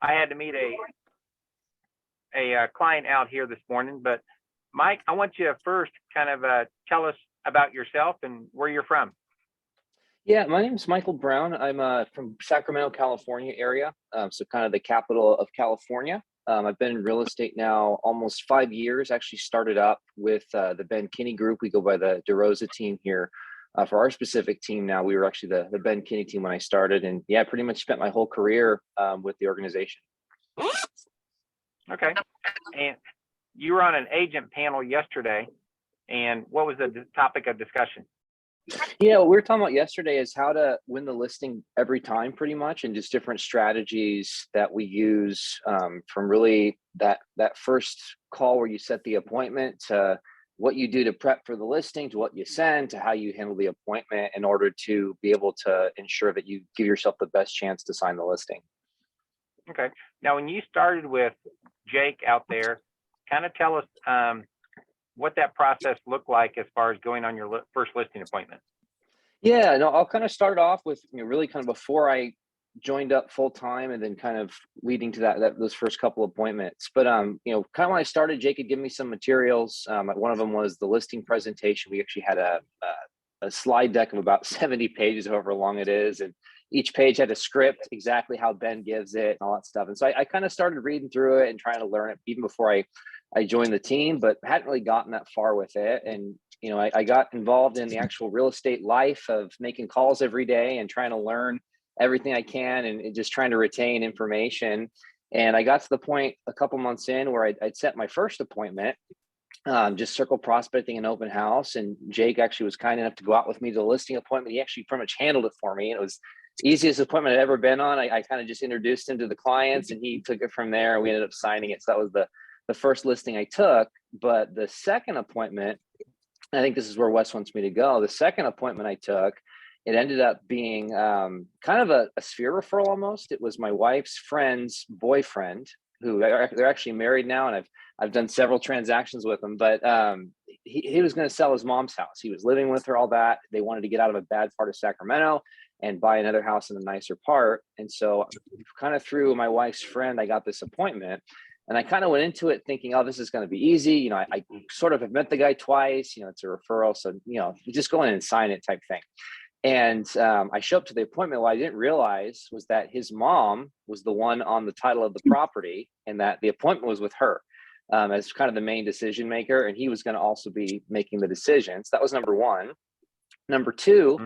I had to meet a client out here this morning, but Mike, I want you to first kind of tell us about yourself and where you're from. Yeah, my name is Michael Brown. I'm from Sacramento, California area, so kind of the capital of California. I've been in real estate now almost 5 years. Actually started up with the Ben Kinney Group. We go by the DeRosa team here. For our specific team now, we were actually the Ben Kinney team when I started. And yeah, pretty much spent my whole career with the organization. Okay. And you were on an agent panel yesterday. And what was the topic of discussion? Yeah, what we were talking about yesterday is how to win the listing every time, pretty much, and just different strategies that we use from really that first call where you set the appointment to what you do to prep for the listing, to what you send, to how you handle the appointment in order to be able to ensure that you give yourself the best chance to sign the listing. Okay. Now, when you started with Jake out there, kind of tell us what that process looked like as far as going on your first listing appointment. Yeah, no, I'll kind of start off with really kind of before I joined up full time, and then kind of leading to those first couple appointments. But kind of when I started, Jake had given me some materials. One of them was the listing presentation. We actually had a slide deck of about 70 pages, however long it is, and each page had a script, exactly how Ben gives it and all that stuff. And so I kind of started reading through it and trying to learn it even before I joined the team, but hadn't really gotten that far with it. And I got involved in the actual real estate life of making calls every day and trying to learn everything I can and just trying to retain information. And I got to the point a couple months in where I'd set my first appointment, just circle prospecting and open house. And Jake actually was kind enough to go out with me to the listing appointment. He actually pretty much handled it for me. And it was the easiest appointment I'd ever been on. I kind of just introduced him to the clients and he took it from there. We ended up signing it. So that was the first listing I took. But the second appointment, I think this is where Wes wants me to go. The second appointment I took, it ended up being kind of a sphere referral almost. It was my wife's friend's boyfriend, who they're actually married now, and I've done several transactions with him. But he was going to sell his mom's house. He was living with her, all that. They wanted to get out of a bad part of Sacramento and buy another house in a nicer part. And so kind of through my wife's friend, I got this appointment. And I kind of went into it thinking, oh, this is going to be easy. I sort of have met the guy twice, it's a referral. So, just go in and sign it type thing. And I show up to the appointment. What I didn't realize was that his mom was the one on the title of the property and that the appointment was with her as kind of the main decision maker. And he was going to also be making the decisions. That was number one. Number two,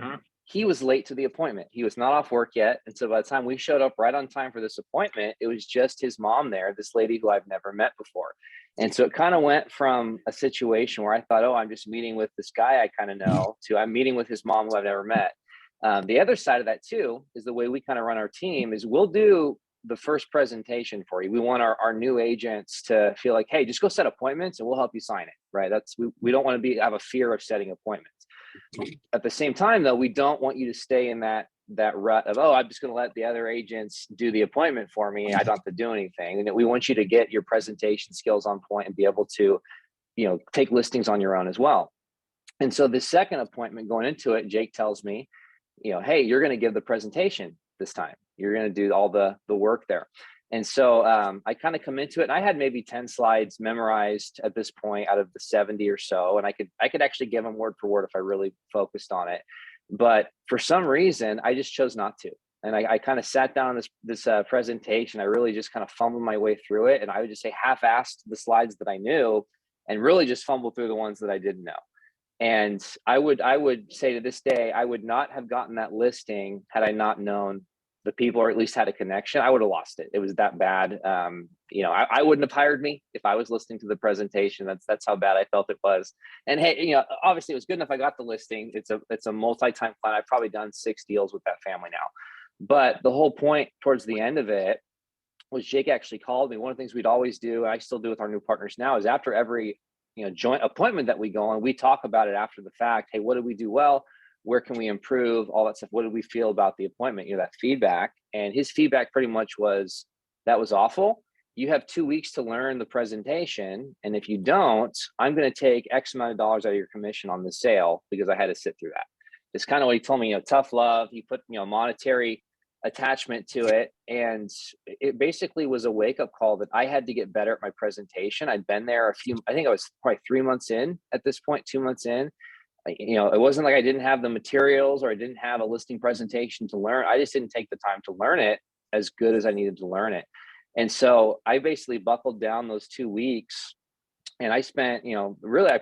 he was late to the appointment. He was not off work yet. And so by the time we showed up right on time for this appointment, it was just his mom there, this lady who I've never met before. And so it kind of went from a situation where I thought, oh, I'm just meeting with this guy I kind of know, to I'm meeting with his mom who I've never met. The other side of that too, is the way we kind of run our team is we'll do the first presentation for you. We want our new agents to feel like, hey, just go set appointments and we'll help you sign it, right? We don't want to have a fear of setting appointments. At the same time, though, we don't want you to stay in that rut of, oh, I'm just going to let the other agents do the appointment for me. I don't have to do anything. And we want you to get your presentation skills on point and be able to, take listings on your own as well. And so the second appointment going into it, Jake tells me, hey, you're going to give the presentation this time. You're going to do all the work there. And so I kind of come into it and I had maybe 10 slides memorized at this point out of the 70 or so. And I could actually give them word for word if I really focused on it. But for some reason, I just chose not to. And I kind of sat down on this presentation. I really just kind of fumbled my way through it. And I would just say half-assed the slides that I knew and really just fumbled through the ones that I didn't know. And I would say to this day, I would not have gotten that listing had I not known the people, or at least had a connection. I would have lost it. It was that bad. I wouldn't have hired me if I was listening to the presentation. That's how bad I felt it was. And hey, obviously it was good enough I got the listing. It's a multi-time client. I've probably done 6 deals with that family now. But the whole point towards the end of it was Jake actually called me. One of the things we'd always do, and I still do with our new partners now, is after every joint appointment that we go on, we talk about it after the fact. Hey, what did we do well? Where can we improve? All that stuff. What did we feel about the appointment? That feedback. And his feedback pretty much was, that was awful. You have 2 weeks to learn the presentation. And if you don't, I'm going to take X amount of dollars out of your commission on the sale because I had to sit through that. It's kind of what he told me, tough love. He put, monetary attachment to it. And it basically was a wake-up call that I had to get better at my presentation. I'd been there I think I was probably 3 months in at this point, 2 months in. It wasn't like I didn't have the materials or I didn't have a listing presentation to learn. I just didn't take the time to learn it as good as I needed to learn it. And so I basically buckled down those 2 weeks, and I spent, really, I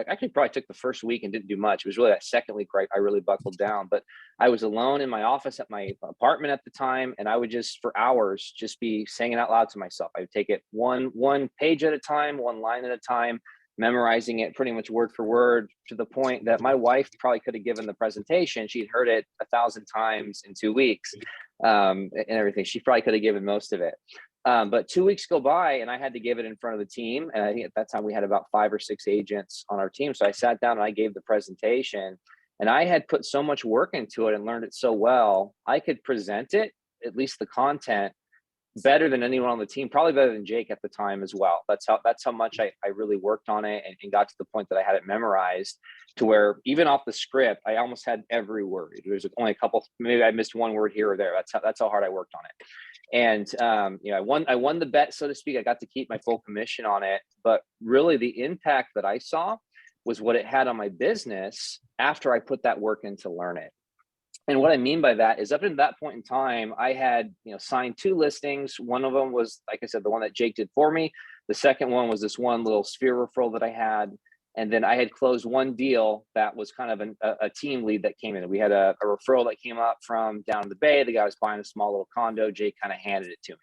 actually probably took the first week and didn't do much. It was really that second week where I really buckled down. But I was alone in my office at my apartment at the time, and I would just, for hours, just be saying it out loud to myself. I would take it one page at a time, one line at a time, memorizing it pretty much word for word, to the point that my wife probably could have given the presentation. She'd heard it 1,000 times in 2 weeks, and everything. She probably could have given most of it. But 2 weeks go by and I had to give it in front of the team. And I think at that time we had about 5 or 6 agents on our team. So I sat down and I gave the presentation, and I had put so much work into it and learned it so well, I could present it, at least the content, better than anyone on the team, probably better than Jake at the time as well. That's how much I really worked on it, and got to the point that I had it memorized, to where even off the script, I almost had every word. There's only a couple, maybe I missed one word here or there. That's how hard I worked on it. And I won the bet, so to speak. I got to keep my full commission on it. But really the impact that I saw was what it had on my business after I put that work in to learn it. And what I mean by that is, up to that point in time, I had, signed 2 listings. One of them was, like I said, the one that Jake did for me. The second one was this one little sphere referral that I had. And then I had closed one deal that was kind of a team lead that came in. We had a referral that came up from down in the Bay. The guy was buying a small little condo. Jake kind of handed it to me.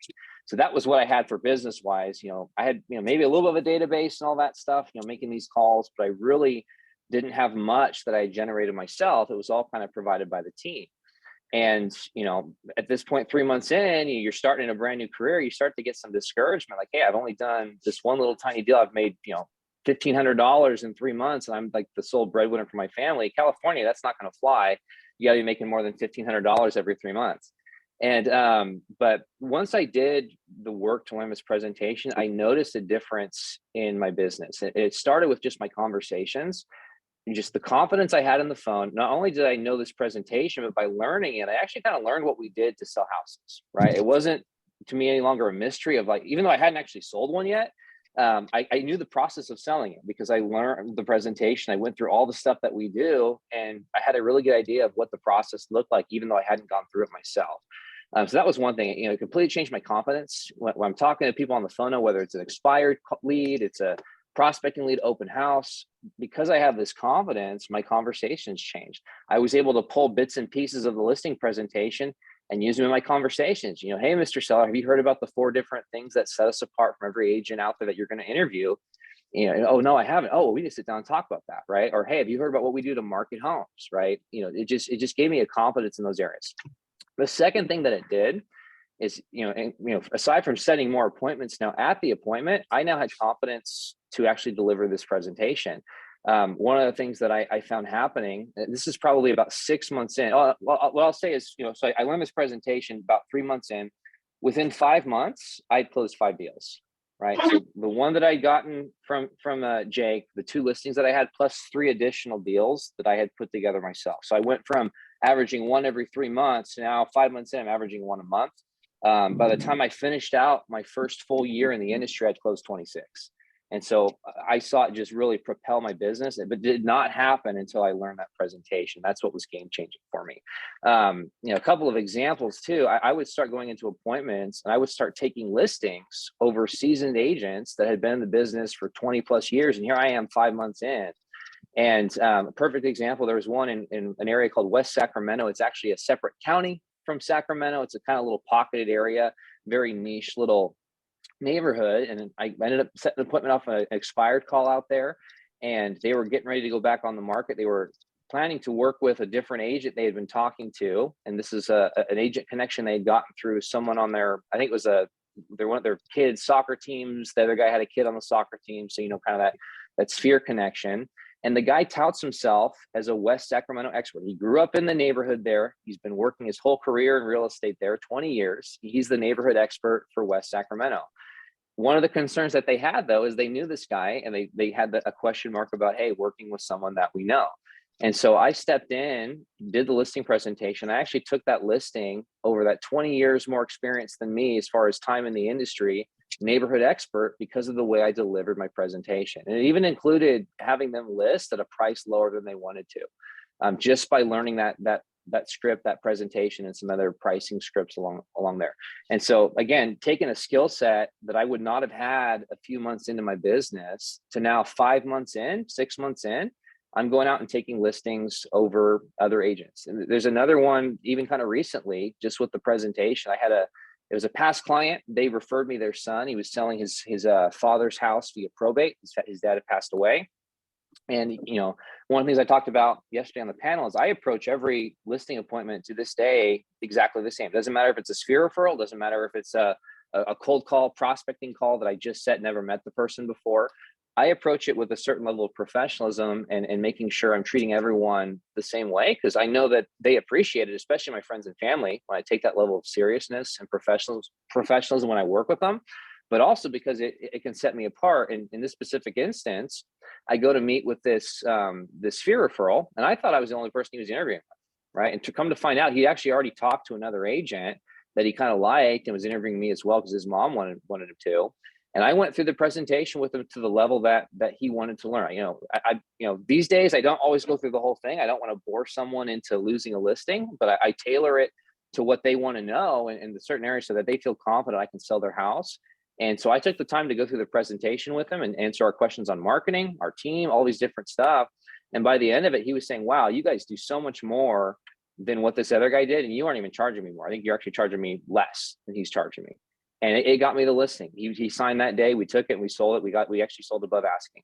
So that was what I had for business wise. I had, maybe a little bit of a database and all that stuff, making these calls, but I really didn't have much that I generated myself. It was all kind of provided by the team. And, at this point, 3 months in, you're starting a brand new career, you start to get some discouragement. Like, hey, I've only done this one little tiny deal. I've made, $1,500 in 3 months, and I'm like the sole breadwinner for my family. California, that's not going to fly. You got to be making more than $1,500 every 3 months. And but once I did the work to learn this presentation, I noticed a difference in my business. It started with just my conversations and just the confidence I had in the phone. Not only did I know this presentation, but by learning it, I actually kind of learned what we did to sell houses, right? It wasn't to me any longer a mystery of, like, even though I hadn't actually sold one yet, I knew the process of selling it because I learned the presentation. I went through all the stuff that we do, and I had a really good idea of what the process looked like, even though I hadn't gone through it myself. So that was one thing. It completely changed my confidence when I'm talking to people on the phone, whether it's an expired lead, it's a prospecting lead, open house. Because I have this confidence, my conversations changed. I was able to pull bits and pieces of the listing presentation and use them in my conversations. Hey, Mr. Seller, have you heard about the 4 different things that set us apart from every agent out there that you're going to interview? Oh, no, I haven't. Oh, well, we need to sit down and talk about that, right? Or, hey, have you heard about what we do to market homes, right? It just gave me a confidence in those areas. The second thing that it did is, aside from setting more appointments now at the appointment, I now had confidence to actually deliver this presentation. One of the things that I found happening, this is probably about 6 months in. What I'll say is, so I learned this presentation about 3 months in. Within 5 months, I'd closed 5 deals, right? So the one that I'd gotten from Jake, the 2 listings that I had, plus 3 additional deals that I had put together myself. So I went from averaging 1 every 3 months to now 5 months in, I'm averaging 1 a month. By the time I finished out my first full year in the industry, I'd closed 26. And so I saw it just really propel my business, but it did not happen until I learned that presentation. That's what was game changing for me. A couple of examples too. I would start going into appointments and I would start taking listings over seasoned agents that had been in the business for 20 plus years. And here I am 5 months in. And a perfect example, there was one in an area called West Sacramento. It's actually a separate county from Sacramento. It's a kind of little pocketed area, very niche little neighborhood. And I ended up setting an appointment off an expired call out there, and they were getting ready to go back on the market. They were planning to work with a different agent they had been talking to. And this is an agent connection they had gotten through someone on their, I think it was they're one of their kids' soccer teams. The other guy had a kid on the soccer team. So, kind of that sphere connection. And the guy touts himself as a West Sacramento expert. He grew up in the neighborhood there. He's been working his whole career in real estate there, 20 years. He's the neighborhood expert for West Sacramento. One of the concerns that they had, though, is they knew this guy, and they had a question mark about, hey, working with someone that we know. And so I stepped in, did the listing presentation. I actually took that listing over that 20 years more experience than me as far as time in the industry, neighborhood expert, because of the way I delivered my presentation. And it even included having them list at a price lower than they wanted to, just by learning that script, that presentation, and some other pricing scripts along there. And so again, taking a skill set that I would not have had a few months into my business to now 5 months in, 6 months in, I'm going out and taking listings over other agents. And there's another one even kind of recently, just with the presentation. It was a past client. They referred me their son. He was selling his father's house via probate. His dad had passed away. And, one of the things I talked about yesterday on the panel is I approach every listing appointment to this day exactly the same. Doesn't matter if it's a sphere referral, doesn't matter if it's a cold call, prospecting call that I just set, never met the person before. I approach it with a certain level of professionalism and making sure I'm treating everyone the same way, because I know that they appreciate it, especially my friends and family, when I take that level of seriousness and professionalism when I work with them, but also because it can set me apart. And in this specific instance, I go to meet with this sphere referral, and I thought I was the only person he was interviewing with, right? And to come to find out, he actually already talked to another agent that he kind of liked and was interviewing me as well because his mom wanted him to. And I went through the presentation with him to the level that he wanted to learn. These days I don't always go through the whole thing. I don't want to bore someone into losing a listing, but I tailor it to what they want to know in the certain areas so that they feel confident I can sell their house. And so I took the time to go through the presentation with him and answer our questions on marketing, our team, all these different stuff. And by the end of it, he was saying, wow, you guys do so much more than what this other guy did. And you aren't even charging me more. I think you're actually charging me less than he's charging me. And it got me the listing. He signed that day. We took it and we sold it. We actually sold above asking.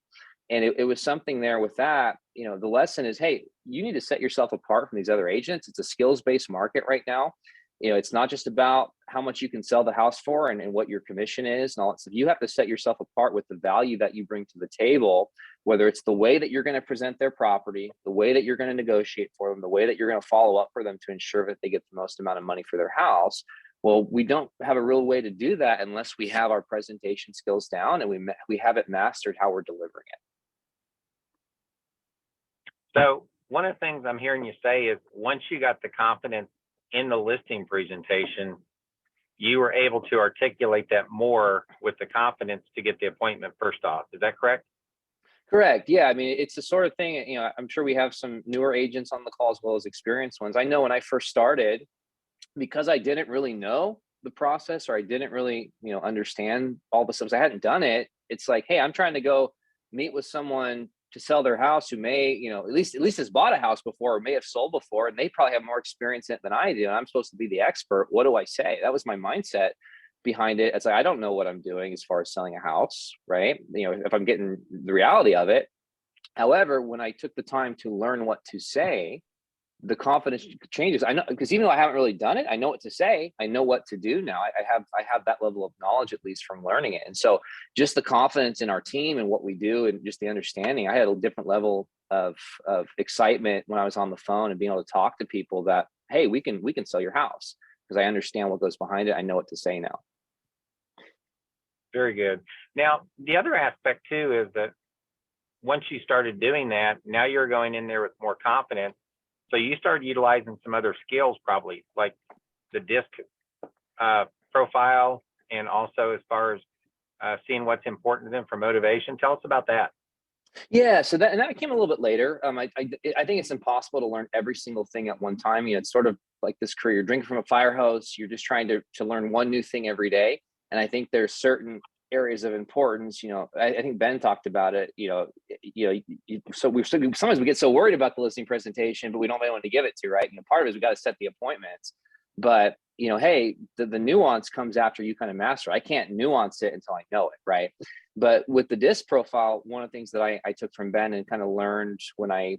And it was something there with that. The lesson is, hey, you need to set yourself apart from these other agents. It's a skills-based market right now. It's not just about how much you can sell the house for and what your commission is and all that stuff. You have to set yourself apart with the value that you bring to the table, whether it's the way that you're going to present their property, the way that you're going to negotiate for them, the way that you're going to follow up for them to ensure that they get the most amount of money for their house. Well, we don't have a real way to do that unless we have our presentation skills down and we have it mastered how we're delivering it. So one of the things I'm hearing you say is once you got the confidence in the listing presentation, you were able to articulate that more with the confidence to get the appointment first off. Is that correct? Correct. Yeah. I mean, it's the sort of thing, I'm sure we have some newer agents on the call as well as experienced ones. I know when I first started, because I didn't really know the process or I didn't really, understand all the stuff, I hadn't done it. It's like, hey, I'm trying to go meet with someone to sell their house who may, at least has bought a house before or may have sold before, and they probably have more experience in it than I do. And I'm supposed to be the expert. What do I say? That was my mindset behind it. It's like, I don't know what I'm doing as far as selling a house, right? If I'm getting the reality of it. However, when I took the time to learn what to say, the confidence changes. I know, because even though I haven't really done it, I know what to say. I know what to do now. I have that level of knowledge, at least from learning it. And so just the confidence in our team and what we do and just the understanding, I had a different level of excitement when I was on the phone and being able to talk to people that, hey, we can sell your house because I understand what goes behind it. I know what to say now. Very good. Now, the other aspect too is that once you started doing that, now you're going in there with more confidence. So you started utilizing some other skills, probably like the disc profile, and also as far as seeing what's important to them for motivation. Tell us about that. Yeah, so that came a little bit later. I think it's impossible to learn every single thing at one time. It's sort of like this career. You're drinking from a fire hose. You're just trying to learn one new thing every day. And I think there's certain areas of importance. I think Ben talked about it. So sometimes we get so worried about the listing presentation, but we don't know anyone to give it to, right? Part of it is we got to set the appointments. But hey, the nuance comes after you kind of master. I can't nuance it until I know it, right? But with the disc profile, one of the things that I took from Ben and kind of learned when I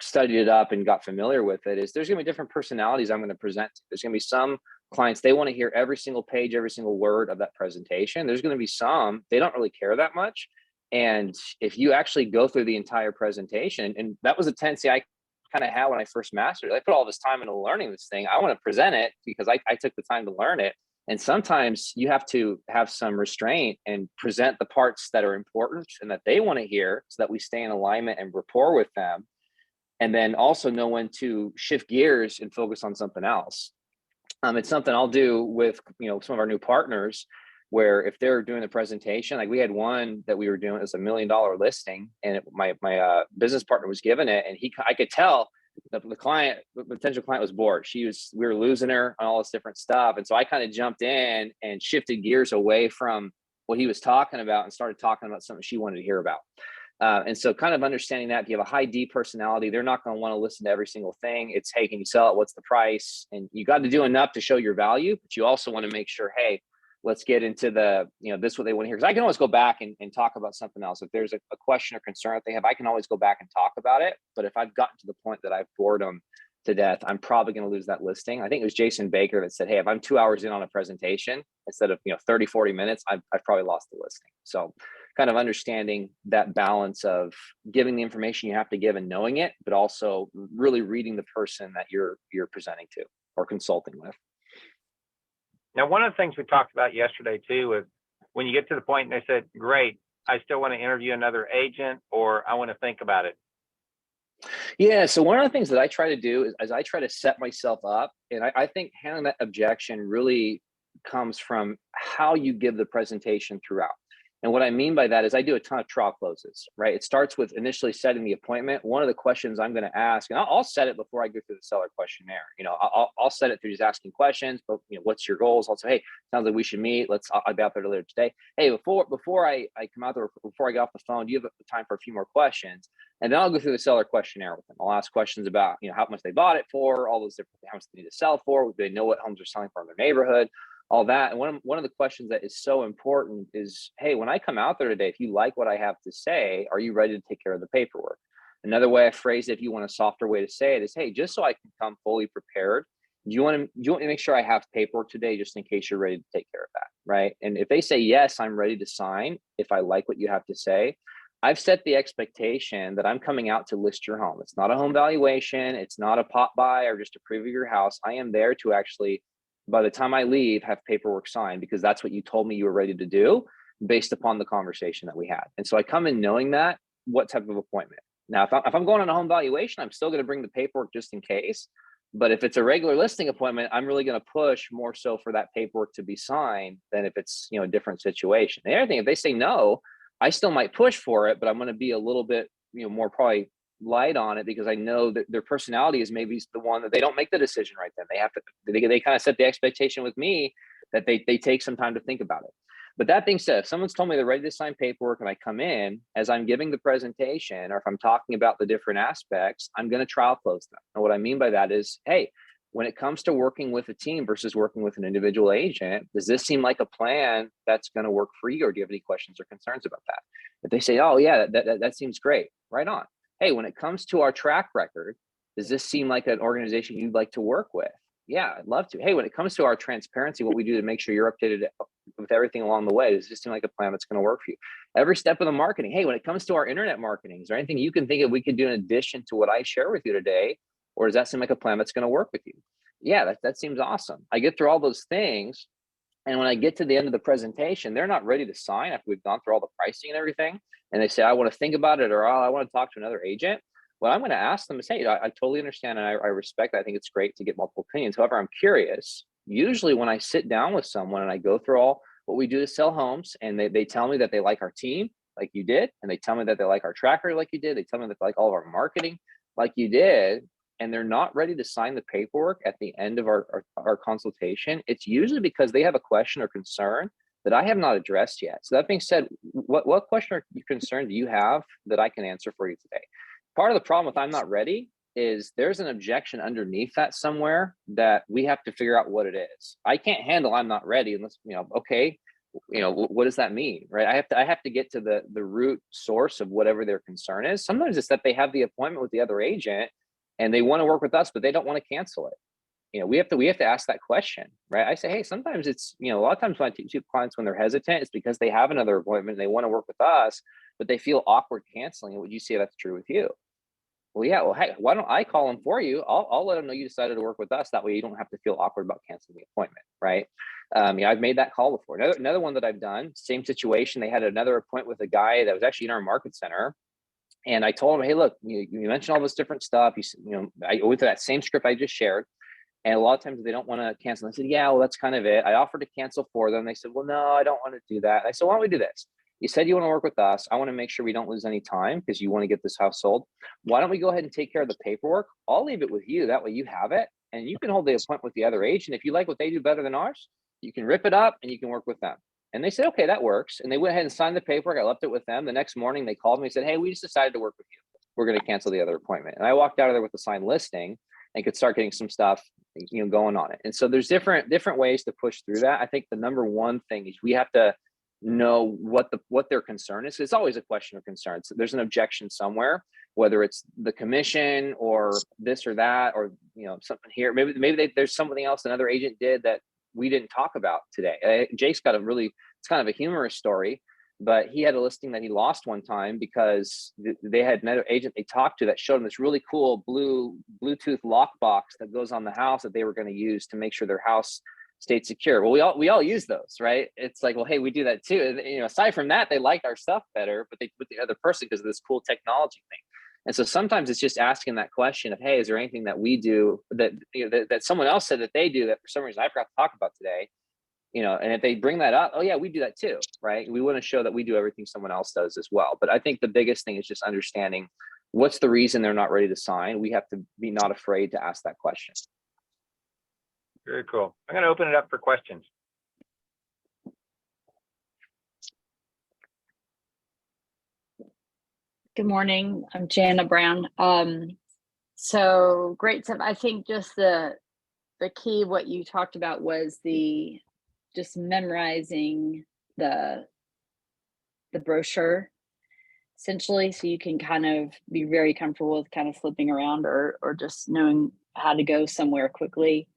studied it up and got familiar with it is there's going to be different personalities I'm going to present. There's going to be some clients, they want to hear every single page, every single word of that presentation. There's going to be some, they don't really care that much. And if you actually go through the entire presentation, and that was a tendency I kind of had when I first mastered it. I put all this time into learning this thing. I want to present it because I took the time to learn it. And sometimes you have to have some restraint and present the parts that are important and that they want to hear so that we stay in alignment and rapport with them. and then also know when to shift gears and focus on something else. It's something I'll do with, some of our new partners, where if they're doing the presentation, like we had one that we were doing, it was $1 million listing, and my business partner was giving it, and I could tell the potential client was bored. We were losing her on all this different stuff. And so I kind of jumped in and shifted gears away from what he was talking about and started talking about something she wanted to hear about. And so kind of understanding that if you have a high D personality, they're not going to want to listen to every single thing. It's, hey, can you sell it? What's the price? And you got to do enough to show your value, but you also want to make sure, hey, let's get into this is what they want to hear. Because I can always go back and talk about something else. If there's a question or concern that they have, I can always go back and talk about it. But if I've gotten to the point that I've bored them to death, I'm probably going to lose that listing. I think it was Jason Baker that said, hey, if I'm 2 hours in on a presentation, instead of 30, 40 minutes, I've probably lost the listing. So kind of understanding that balance of giving the information you have to give and knowing it, but also really reading the person that you're presenting to or consulting with. Now, one of the things we talked about yesterday too was when you get to the point and they said, great, I still want to interview another agent, or I want to think about it. Yeah. So one of the things that I try to do is I try to set myself up, and I think handling that objection really comes from how you give the presentation throughout. And what I mean by that is I do a ton of trial closes, right? It starts with initially setting the appointment. One of the questions I'm going to ask, and I'll set it before I go through the seller questionnaire. I'll set it through just asking questions, but what's your goals? I'll say, hey, sounds like we should meet. I'll be out there later today. Hey, before I come out there, before I get off the phone, do you have time for a few more questions? And then I'll go through the seller questionnaire with them. I'll ask questions about, how much they bought it for, all those different, how much they need to sell for, do they know what homes are selling for in their neighborhood, all that. And one of the questions that is so important is, hey, when I come out there today, if you like what I have to say, are you ready to take care of the paperwork? Another way I phrase it, if you want a softer way to say it, is, hey, just so I can come fully prepared, do you want to make sure I have paperwork today just in case you're ready to take care of that, right? And if they say, yes, I'm ready to sign, if I like what you have to say, I've set the expectation that I'm coming out to list your home. It's not a home valuation. It's not a pop by or just a preview of your house. I am there to actually, by the time I leave, have paperwork signed, because that's what you told me you were ready to do based upon the conversation that we had. And so I come in knowing that, what type of appointment. Now, if I'm going on a home valuation, I'm still going to bring the paperwork just in case. But if it's a regular listing appointment, I'm really going to push more so for that paperwork to be signed than if it's, a different situation. The other thing, if they say no, I still might push for it, but I'm going to be a little bit, more probably light on it, because I know that their personality is maybe the one that they don't make the decision right then. They have to, they kind of set the expectation with me that they take some time to think about it. But that being said, if someone's told me they're ready to sign paperwork and I come in as I'm giving the presentation, or if I'm talking about the different aspects, I'm going to trial close them. And what I mean by that is, hey, when it comes to working with a team versus working with an individual agent, does this seem like a plan that's going to work for you, or do you have any questions or concerns about that? If they say, oh yeah, that seems great, right on. Hey, when it comes to our track record, does this seem like an organization you'd like to work with? Yeah, I'd love to. Hey, when it comes to our transparency, what we do to make sure you're updated with everything along the way, does this seem like a plan that's going to work for you? Every step of the marketing. Hey, when it comes to our internet marketing, is there anything you can think of we could do in addition to what I share with you today? Or does that seem like a plan that's going to work with you? Yeah, that seems awesome. I get through all those things. And when I get to the end of the presentation, they're not ready to sign after we've gone through all the pricing and everything. And they say, I want to think about it, or oh, I want to talk to another agent. What I'm going to ask them is, hey, I totally understand and I respect that. I think it's great to get multiple opinions. However, I'm curious. Usually when I sit down with someone and I go through all what we do to sell homes, and they tell me that they like our team like you did, and they tell me that they like our tracker like you did, they tell me that they like all of our marketing like you did, and they're not ready to sign the paperwork at the end of our consultation, it's usually because they have a question or concern that I have not addressed yet. So that being said, what question or concern do you have that I can answer for you today? Part of the problem with I'm not ready is there's an objection underneath that somewhere that we have to figure out what it is. I can't handle I'm not ready unless, okay, what does that mean, right? I have to get to the root source of whatever their concern is. Sometimes it's that they have the appointment with the other agent and they want to work with us, but they don't want to cancel it. We have to ask that question, right? I say, hey, sometimes it's, a lot of times when I teach clients when they're hesitant, it's because they have another appointment and they want to work with us, but they feel awkward canceling it. Would you say that's true with you? Well, yeah. Well, hey, why don't I call them for you? I'll let them know you decided to work with us. That way you don't have to feel awkward about canceling the appointment, right? I've made that call before. Another one that I've done, same situation. They had another appointment with a guy that was actually in our market center. And I told him, hey, look, you mentioned all this different stuff. I went to that same script I just shared. And a lot of times they don't want to cancel. I said, yeah, well, that's kind of it. I offered to cancel for them. They said, well, no, I don't want to do that. I said, why don't we do this? You said you want to work with us. I want to make sure we don't lose any time because you want to get this house sold. Why don't we go ahead and take care of the paperwork? I'll leave it with you. That way you have it. And you can hold the appointment with the other agent. If you like what they do better than ours, you can rip it up and you can work with them. And they said, okay, that works. And they went ahead and signed the paperwork. I left it with them. The next morning, they called me and said, hey, we just decided to work with you. We're going to cancel the other appointment. And I walked out of there with a signed listing and could start getting some stuff, going on it. And so there's different ways to push through that. I think the number one thing is we have to know what their concern is. It's always a question of concern. So there's an objection somewhere, whether it's the commission or this or that, or something here. Maybe there's something else another agent did that we didn't talk about today. Jake's got it's kind of a humorous story, but he had a listing that he lost one time because they had another agent they talked to that showed him this really cool Bluetooth lockbox that goes on the house that they were going to use to make sure their house stayed secure. Well, we all use those, right? It's like, well, hey, we do that too. Aside from that, they liked our stuff better, but they put the other person because of this cool technology thing. And so sometimes it's just asking that question of, hey, is there anything that we do that that someone else said that they do that for some reason I forgot to talk about today? And if they bring that up, oh yeah, we do that too, right? We want to show that we do everything someone else does as well. But I think the biggest thing is just understanding what's the reason they're not ready to sign. We have to be not afraid to ask that question. Very cool. I'm going to open it up for questions. Good morning. I'm Jana Brown. So great stuff. I think just the key, what you talked about was just memorizing the brochure essentially, so you can kind of be very comfortable with kind of flipping around or just knowing how to go somewhere quickly.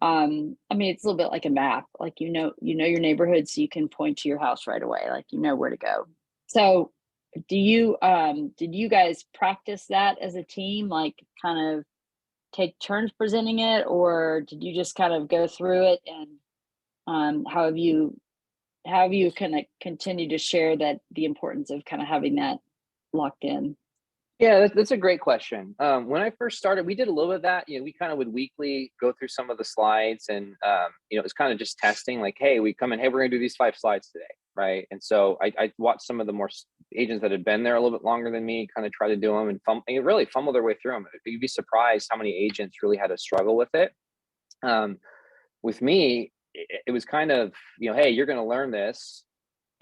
I mean, it's a little bit like a map, like your neighborhood, so you can point to your house right away, like where to go. So did you guys practice that as a team, like kind of take turns presenting it, or did you just kind of go through it? And how have you kind of continued to share the importance of kind of having that locked in? Yeah, that's a great question. When I first started, we did a little bit of that. We kind of would weekly go through some of the slides, and it was kind of just testing. Like, hey, we come in, hey, we're gonna do these 5 slides today, right? And so I watched some of the more agents that had been there a little bit longer than me, kind of try to do them and really fumble their way through them. You'd be surprised how many agents really had to struggle with it. With me, it was kind of, hey, you're gonna learn this,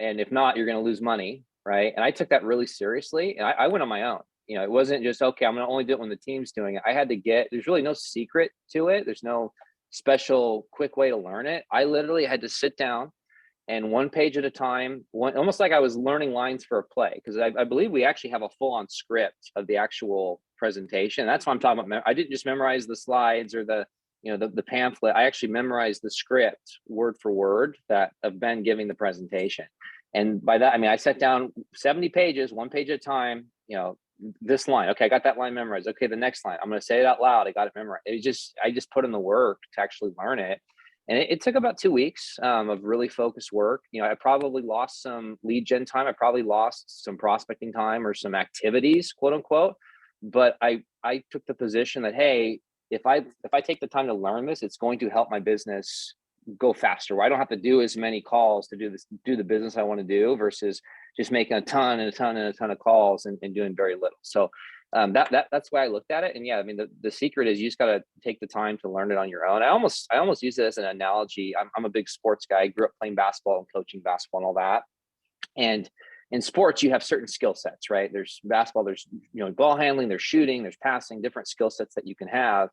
and if not, you're gonna lose money, right? And I took that really seriously, and I went on my own. It wasn't just, okay, I'm going to only do it when the team's doing it. I had to there's really no secret to it. There's no special quick way to learn it. I literally had to sit down and 1 page at a time, almost like I was learning lines for a play. Because I believe we actually have a full on script of the actual presentation. That's what I'm talking about. I didn't just memorize the slides or the pamphlet. I actually memorized the script word for word of Ben giving the presentation. And by that, I mean, I sat down 70 pages, 1 page at a time, this line. Okay, I got that line memorized. Okay, the next line, I'm going to say it out loud. I got it memorized. I just put in the work to actually learn it. And it took about 2 weeks of really focused work. I probably lost some lead gen time. I probably lost some prospecting time or some activities, quote unquote. But I took the position that, hey, if I take the time to learn this, it's going to help my business go faster, where I don't have to do as many calls to do the business I want to do versus just making a ton of calls and doing very little. So that's why I looked at it. And yeah, I mean, the secret is you just got to take the time to learn it on your own. I almost use it as an analogy. I'm a big sports guy. I grew up playing basketball and coaching basketball and all that. And in sports, you have certain skill sets, right? There's basketball, there's ball handling, there's shooting, there's passing, different skill sets that you can have.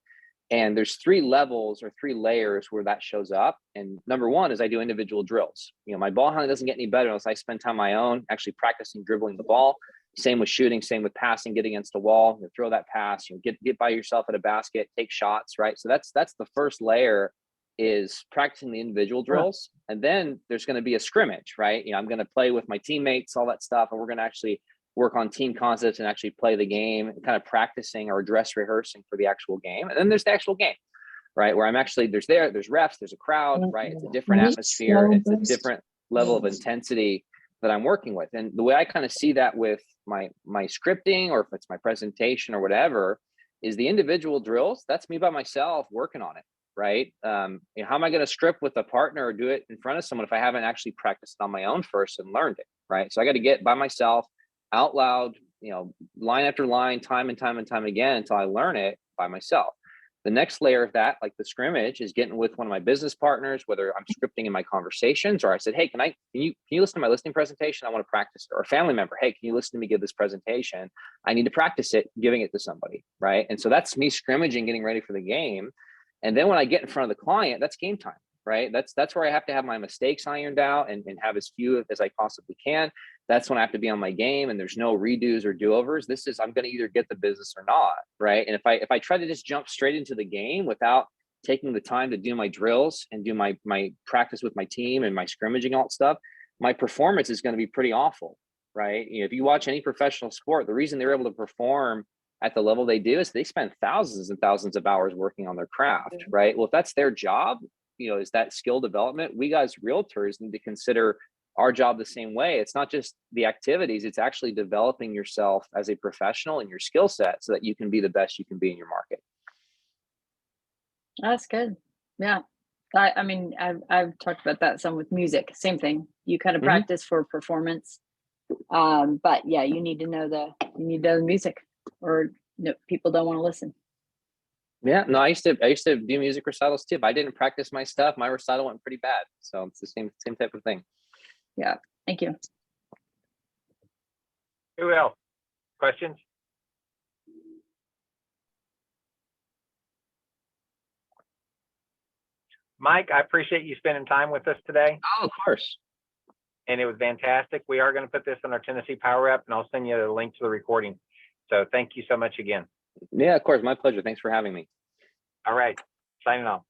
And there's 3 levels or 3 layers where that shows up. And number 1 is I do individual drills. My ball handling doesn't get any better unless I spend time on my own, actually practicing dribbling the ball. Same with shooting, same with passing, get against the wall, throw that pass, get by yourself at a basket, take shots, right? So that's the first layer, is practicing the individual drills. And then there's going to be a scrimmage, right? I'm going to play with my teammates, all that stuff. And we're going to actually work on team concepts and actually play the game, and kind of practicing or dress rehearsing for the actual game. And then there's the actual game, right? Where I'm actually, there's refs, there's a crowd, right? It's a different atmosphere. It's a different level of intensity that I'm working with. And the way I kind of see that with my scripting, or if it's my presentation or whatever, is the individual drills. That's me by myself working on it, right? You know, how am I going to script with a partner or do it in front of someone if I haven't actually practiced on my own first and learned it, right? So I got to get by myself out loud, you know, line after line, time and time and time again until I learn it by myself. The next layer of that, like the scrimmage, is getting with one of my business partners, whether I'm scripting in my conversations or I said, hey, can you listen to my listing presentation? I want to practice it. Or a family member, hey, can you listen to me give this presentation? I need to practice it, giving it to somebody, right? And so that's me scrimmaging, getting ready for the game. And then when I get in front of the client, that's game time, right? That's where I have to have my mistakes ironed out and have as few as I possibly can. That's when I have to be on my game, and there's no redos or do-overs. This is, I'm going to either get the business or not, right? And if I try to just jump straight into the game without taking the time to do my drills and do my practice with my team and my scrimmaging, all that stuff, my performance is going to be pretty awful, right? You know, if you watch any professional sport, the reason they're able to perform at the level they do is they spend thousands and thousands of hours working on their craft, right? Well, if that's their job, you know, is that skill development? We guys realtors need to consider our job the same way. It's not just the activities, it's actually developing yourself as a professional and your skill set so that you can be the best you can be in your market. That's good. Yeah. I mean, I've talked about that some with music. Same thing. You kind of practice for performance. But yeah, you need to know the music, or no, people don't want to listen. Yeah, no, I used to do music recitals too. If I didn't practice my stuff, my recital went pretty bad. So it's the same type of thing. Yeah. Thank you. Who else? Questions? Mike, I appreciate you spending time with us today. Oh, of course. And it was fantastic. We are going to put this on our Tennessee Power App, and I'll send you the link to the recording. So thank you so much again. Yeah, of course. My pleasure. Thanks for having me. All right. Signing off.